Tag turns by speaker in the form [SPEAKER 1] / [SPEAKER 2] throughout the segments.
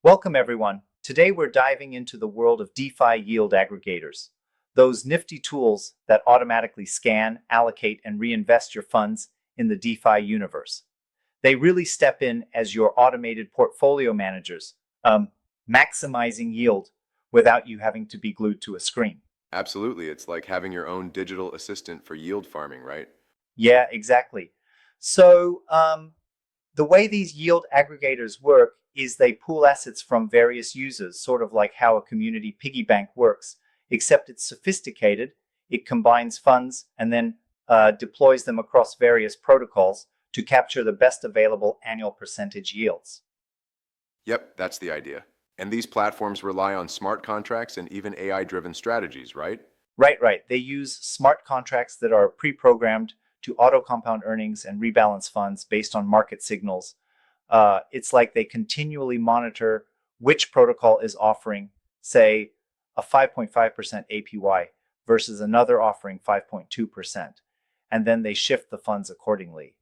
[SPEAKER 1] Welcome, everyone. Today we're diving into the world of DeFi yield aggregators, those nifty tools that automatically scan, allocate, and reinvest your funds in the DeFi universe. They really step in as your automated portfolio managers, maximizing yield without you having to be glued to a screen.
[SPEAKER 2] Absolutely. It's like having your own digital assistant for yield farming, right?
[SPEAKER 1] Yeah, exactly. So, the way these yield aggregators work is they pool assets from various users, sort of like how a community piggy bank works, except it's sophisticated. It combines funds and then deploys them across various protocols to capture the best available annual percentage yields.
[SPEAKER 2] Yep, that's the idea. And these platforms rely on smart contracts and even AI-driven strategies, right?
[SPEAKER 1] Right. They use smart contracts that are pre programmed to auto compound earnings and rebalance funds based on market signals. It's like they continually monitor which protocol is offering, say, a 5.5% APY versus another offering 5.2%. And then they shift the funds accordingly.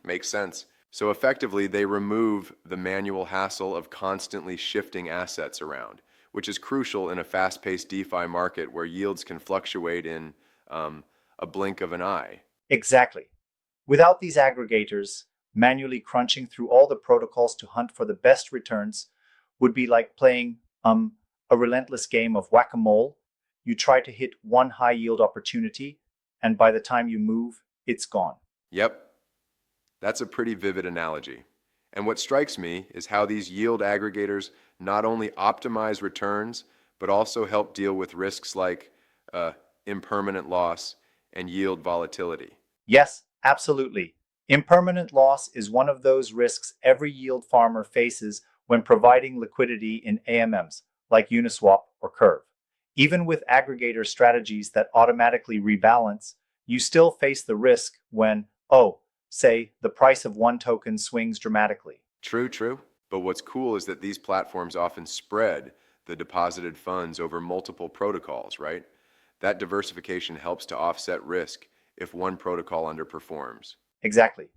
[SPEAKER 2] Makes sense. So effectively, they remove the manual hassle of constantly shifting assets around, which is crucial in a fast-paced DeFi market where yields can fluctuate in um, a blink of an eye.
[SPEAKER 1] Exactly. Without these aggregators, manually crunching through all the protocols to hunt for the best returns would be like playing a relentless game of whack a mole. You try to hit one high yield opportunity, and by the time you move, it's gone.
[SPEAKER 2] Yep, that's a pretty vivid analogy. And what strikes me is how these yield aggregators not only optimize returns, but also help deal with risks like uh, impermanent loss and yield volatility.
[SPEAKER 1] Yes, absolutely. Impermanent loss is one of those risks every yield farmer faces when providing liquidity in AMMs like Uniswap or Curve. Even with aggregator strategies that automatically rebalance, you still face the risk when, say, the price of one token swings dramatically.
[SPEAKER 2] True, true. But what's cool is that these platforms often spread the deposited funds over multiple protocols, right? That diversification helps to offset risk if one protocol underperforms.
[SPEAKER 1] Exactly.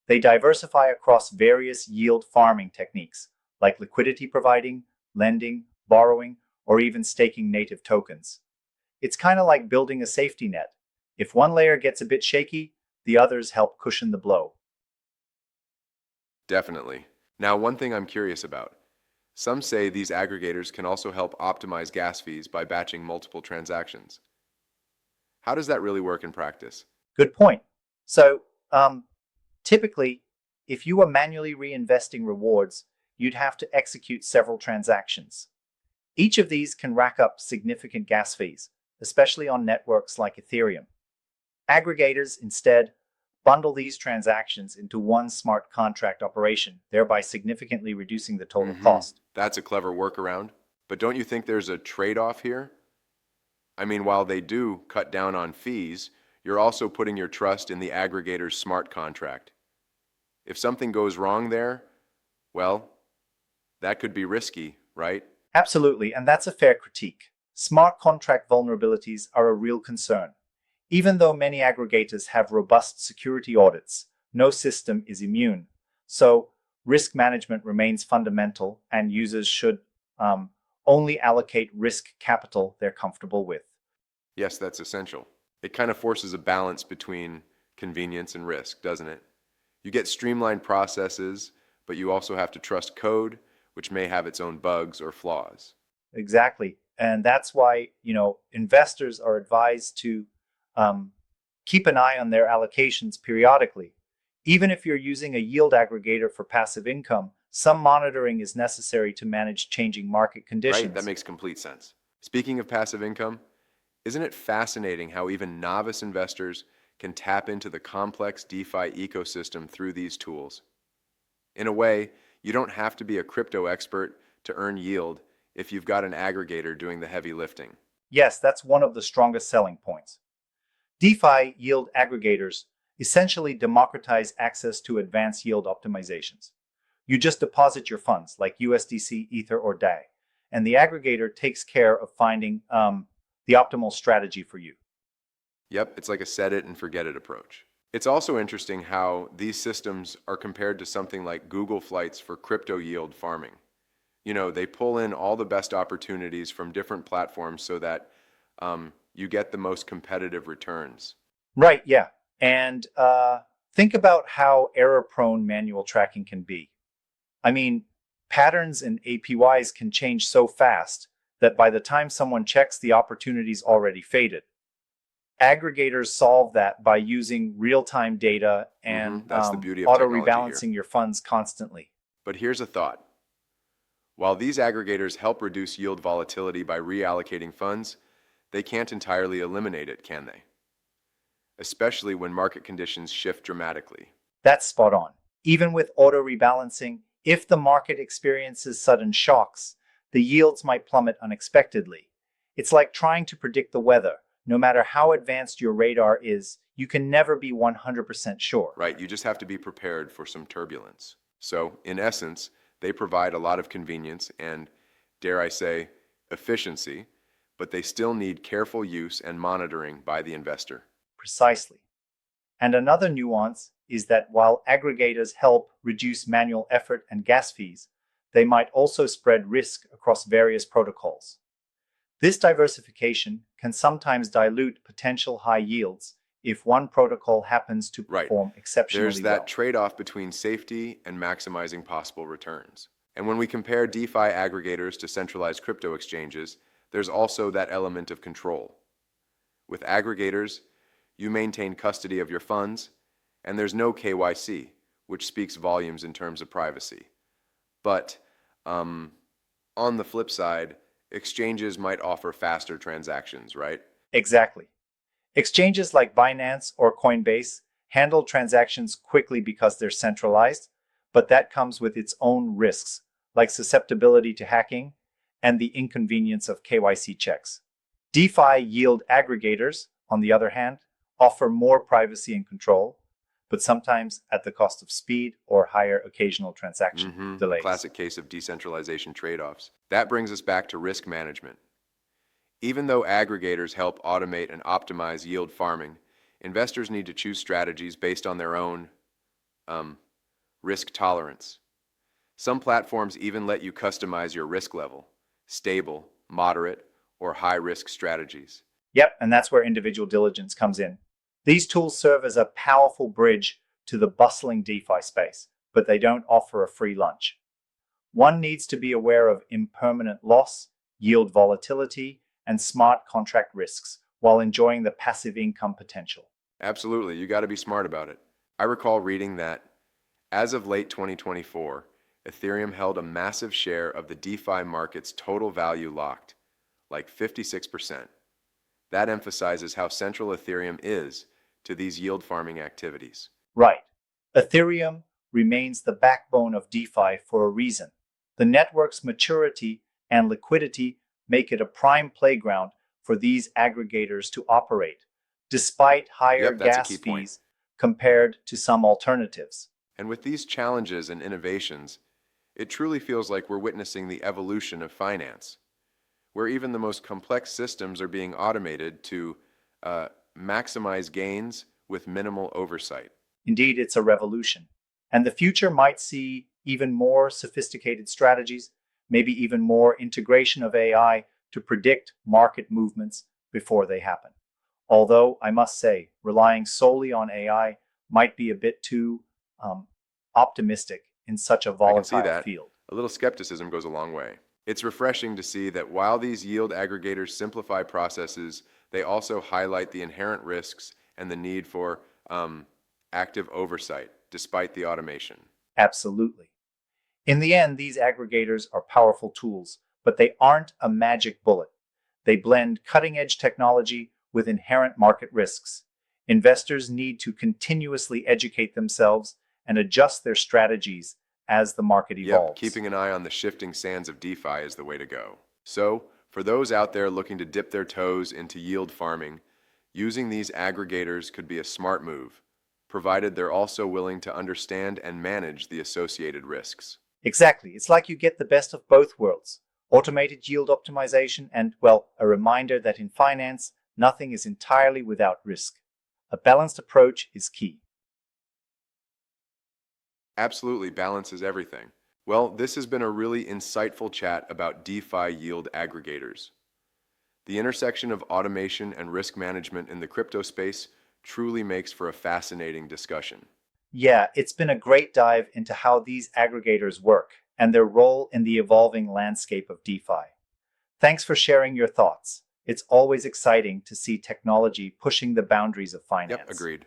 [SPEAKER 1] They diversify across various yield farming techniques like liquidity providing, lending, borrowing, or even staking native tokens. It's kind of like building a safety net. If one layer gets a bit shaky, the others help cushion the blow.
[SPEAKER 2] Definitely. Now, one thing I'm curious about. Some say these aggregators can also help optimize gas fees by batching multiple transactions. How does that really work in practice?
[SPEAKER 1] Good point. So, um, typically, if you were manually reinvesting rewards, you'd have to execute several transactions. Each of these can rack up significant gas fees, especially on networks like Ethereum. Aggregators instead bundle these transactions into one smart contract operation, thereby significantly reducing the total cost.
[SPEAKER 2] That's a clever workaround. But don't you think there's a trade-off here? I mean, while they do cut down on fees, you're also putting your trust in the aggregator's smart contract. If something goes wrong there, well, that could be risky, right?
[SPEAKER 1] Absolutely, and that's a fair critique. Smart contract vulnerabilities are a real concern. Even though many aggregators have robust security audits, no system is immune. So, risk management remains fundamental, and users should only allocate risk capital they're comfortable with.
[SPEAKER 2] Yes, that's essential. It kind of forces a balance between convenience and risk, doesn't it? You get streamlined processes, but you also have to trust code, which may have its own bugs or flaws.
[SPEAKER 1] Exactly. And that's why, investors are advised to um, keep an eye on their allocations periodically. Even if you're using a yield aggregator for passive income, some monitoring is necessary to manage changing market
[SPEAKER 2] Right? That
[SPEAKER 1] conditions.
[SPEAKER 2] makes complete sense. Speaking of passive income, isn't it fascinating how even novice investors can tap into the complex DeFi ecosystem through these tools? In a way, you don't have to be a crypto expert to earn yield if you've got an aggregator doing the heavy lifting.
[SPEAKER 1] Yes, that's one of the strongest selling points. DeFi yield aggregators essentially democratize access to advanced yield optimizations. You just deposit your funds like USDC, Ether, or DAI, and the aggregator takes care of finding the optimal strategy for you.
[SPEAKER 2] Yep, it's like a set it and forget it approach. It's also interesting how these systems are compared to something like Google Flights for crypto yield farming. They pull in all the best opportunities from different platforms so that you get the most competitive returns.
[SPEAKER 1] Right, yeah. And think about how error-prone manual tracking can be. I mean, patterns and APYs can change so fast that by the time someone checks, the opportunity's already faded. Aggregators solve that by using real-time data and
[SPEAKER 2] That's the beauty of technology here.
[SPEAKER 1] auto-rebalancing your funds constantly.
[SPEAKER 2] But here's a thought. While these aggregators help reduce yield volatility by reallocating funds, they can't entirely eliminate it, can they? Especially when market conditions shift dramatically.
[SPEAKER 1] That's spot on. Even with auto-rebalancing, if the market experiences sudden shocks, the yields might plummet unexpectedly. It's like trying to predict the weather. No matter how advanced your radar is, you can never be 100% sure.
[SPEAKER 2] Right, you just have to be prepared for some turbulence. So, in essence, they provide a lot of convenience and, dare I say, efficiency, but they still need careful use and monitoring by the investor.
[SPEAKER 1] Precisely. And another nuance is that while aggregators help reduce manual effort and gas fees, they might also spread risk across various protocols. This diversification can sometimes dilute potential high yields if one protocol happens to perform exceptionally well.
[SPEAKER 2] There's that trade-off between safety and maximizing possible returns. And when we compare DeFi aggregators to centralized crypto exchanges, there's also that element of control. With aggregators, you maintain custody of your funds, and there's no KYC, which speaks volumes in terms of privacy. But on the flip side, exchanges might offer faster transactions, right?
[SPEAKER 1] Exactly. Exchanges like Binance or Coinbase handle transactions quickly because they're centralized, but that comes with its own risks, like susceptibility to hacking and the inconvenience of KYC checks. DeFi yield aggregators, on the other hand, offer more privacy and control, but sometimes at the cost of speed or higher occasional transaction delays.
[SPEAKER 2] Classic case of decentralization trade-offs. That brings us back to risk management. Even though aggregators help automate and optimize yield farming, investors need to choose strategies based on their own risk tolerance. Some platforms even let you customize your risk level, stable, moderate, or high-risk strategies.
[SPEAKER 1] Yep, and that's where individual diligence comes in. These tools serve as a powerful bridge to the bustling DeFi space, but they don't offer a free lunch. One needs to be aware of impermanent loss, yield volatility, and smart contract risks while enjoying the passive income potential.
[SPEAKER 2] Absolutely, you got to be smart about it. I recall reading that, as of late 2024, Ethereum held a massive share of the DeFi market's total value locked, like 56%. That emphasizes how central Ethereum is to these yield farming activities.
[SPEAKER 1] Right. Ethereum remains the backbone of DeFi for a reason. The network's maturity and liquidity make it a prime playground for these aggregators to operate, despite higher gas fees compared to some alternatives.
[SPEAKER 2] And with these challenges and innovations, it truly feels like we're witnessing the evolution of finance, where even the most complex systems are being automated to maximize gains with minimal oversight.
[SPEAKER 1] Indeed, it's a revolution. And the future might see even more sophisticated strategies, maybe even more integration of AI to predict market movements before they happen. Although, I must say, relying solely on AI might be a bit too optimistic in such a volatile field.
[SPEAKER 2] A little skepticism goes a long way. It's refreshing to see that while these yield aggregators simplify processes, they also highlight the inherent risks and the need for active oversight, despite the automation.
[SPEAKER 1] Absolutely. In the end, these aggregators are powerful tools, but they aren't a magic bullet. They blend cutting-edge technology with inherent market risks. Investors need to continuously educate themselves and adjust their strategies as the market evolves.
[SPEAKER 2] Yep, keeping an eye on the shifting sands of DeFi is the way to go. So, for those out there looking to dip their toes into yield farming, using these aggregators could be a smart move, provided they're also willing to understand and manage the associated risks.
[SPEAKER 1] Exactly. It's like you get the best of both worlds. Automated yield optimization and, well, a reminder that in finance, nothing is entirely without risk. A balanced approach is key.
[SPEAKER 2] Absolutely, balance is everything. Well, this has been a really insightful chat about DeFi yield aggregators. The intersection of automation and risk management in the crypto space truly makes for a fascinating discussion.
[SPEAKER 1] Yeah, it's been a great dive into how these aggregators work and their role in the evolving landscape of DeFi. Thanks for sharing your thoughts. It's always exciting to see technology pushing the boundaries of
[SPEAKER 2] Yep,
[SPEAKER 1] finance.
[SPEAKER 2] agreed.